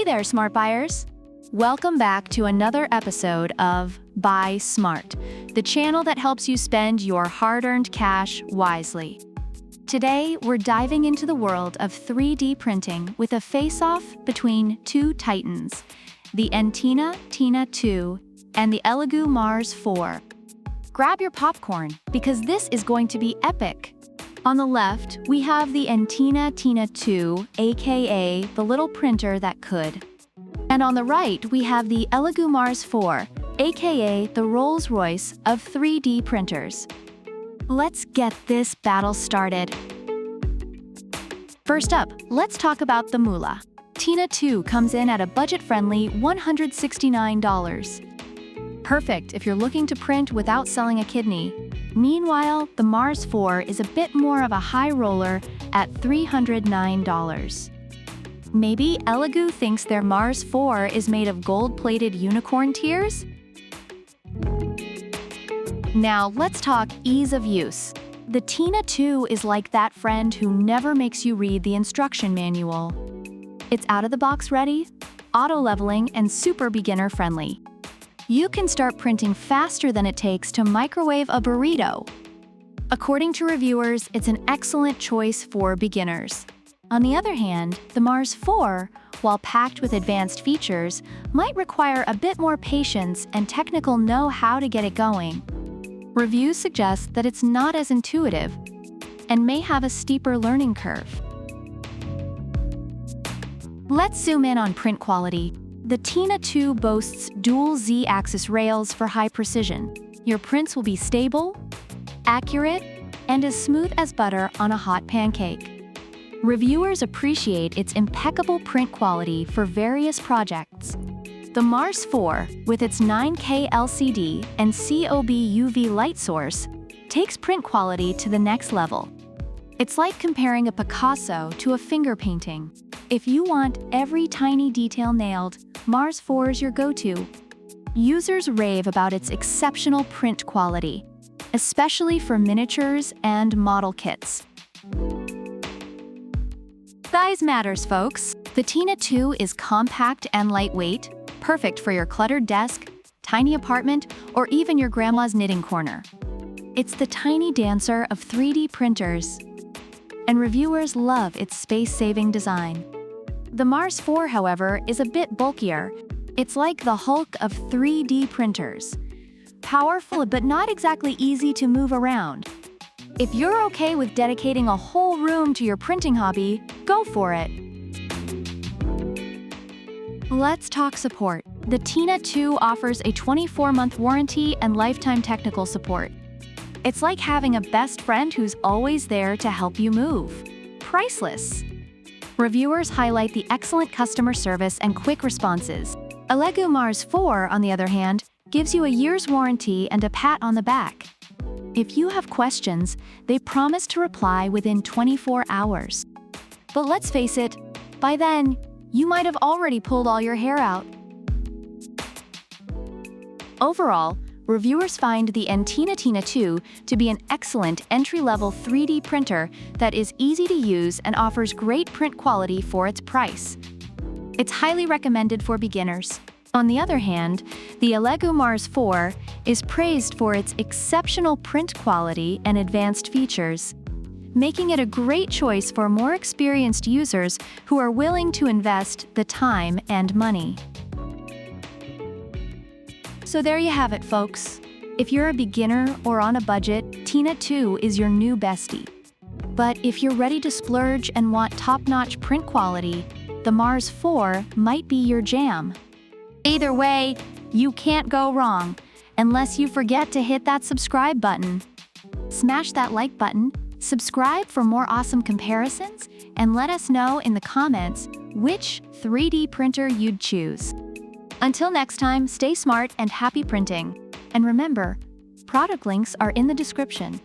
there, smart buyers! Welcome back to another episode of Buy Smart, the channel that helps you spend your hard-earned cash wisely. Today, we're diving into the world of 3D printing with a face-off between two titans, the Entina Tina 2 and the ELEGOO Mars 4. Grab your popcorn, because this is going to be epic. On the left, we have the Entina Tina 2, aka the little printer that could. And on the right, we have the ELEGOO Mars 4, aka the Rolls-Royce of 3D printers. Let's get this battle started. First up, let's talk about the Moolah. Tina 2 comes in at a budget-friendly $169. Perfect if you're looking to print without selling a kidney. Meanwhile, the Mars 4 is a bit more of a high roller at $309. Maybe ELEGOO thinks their Mars 4 is made of gold-plated unicorn tears? Now, let's talk ease of use. The Tina 2 is like that friend who never makes you read the instruction manual. It's out-of-the-box ready, auto-leveling, and super beginner-friendly. You can start printing faster than it takes to microwave a burrito. According to reviewers, it's an excellent choice for beginners. On the other hand, the Mars 4, while packed with advanced features, might require a bit more patience and technical know-how to get it going. Reviews suggest that it's not as intuitive and may have a steeper learning curve. Let's zoom in on print quality. The Tina 2 boasts dual Z-axis rails for high precision. Your prints will be stable, accurate, and as smooth as butter on a hot pancake. Reviewers appreciate its impeccable print quality for various projects. The Mars 4, with its 9K LCD and COB UV light source, takes print quality to the next level. It's like comparing a Picasso to a finger painting. If you want every tiny detail nailed, Mars 4 is your go-to. Users rave about its exceptional print quality, especially for miniatures and model kits. Size matters, folks. The Tina 2 is compact and lightweight, perfect for your cluttered desk, tiny apartment, or even your grandma's knitting corner. It's the tiny dancer of 3D printers, and reviewers love its space-saving design. The Mars 4, however, is a bit bulkier. It's like the Hulk of 3D printers. Powerful but not exactly easy to move around. If you're okay with dedicating a whole room to your printing hobby, go for it. Let's talk support. The Tina 2 offers a 24-month warranty and lifetime technical support. It's like having a best friend who's always there to help you move. Priceless. Reviewers highlight the excellent customer service and quick responses. ELEGOO Mars 4, on the other hand, gives you a year's warranty and a pat on the back. If you have questions, they promise to reply within 24 hours. But let's face it, by then, you might have already pulled all your hair out. Overall, reviewers find the Entina Tina 2 to be an excellent entry-level 3D printer that is easy to use and offers great print quality for its price. It's highly recommended for beginners. On the other hand, the ELEGOO Mars 4 is praised for its exceptional print quality and advanced features, making it a great choice for more experienced users who are willing to invest the time and money. So there you have it, folks. If you're a beginner or on a budget, Tina 2 is your new bestie. But if you're ready to splurge and want top-notch print quality, the Mars 4 might be your jam. Either way, you can't go wrong, unless you forget to hit that subscribe button. Smash that like button, subscribe for more awesome comparisons, and let us know in the comments which 3D printer you'd choose. Until next time, stay smart and happy printing. And remember, product links are in the description.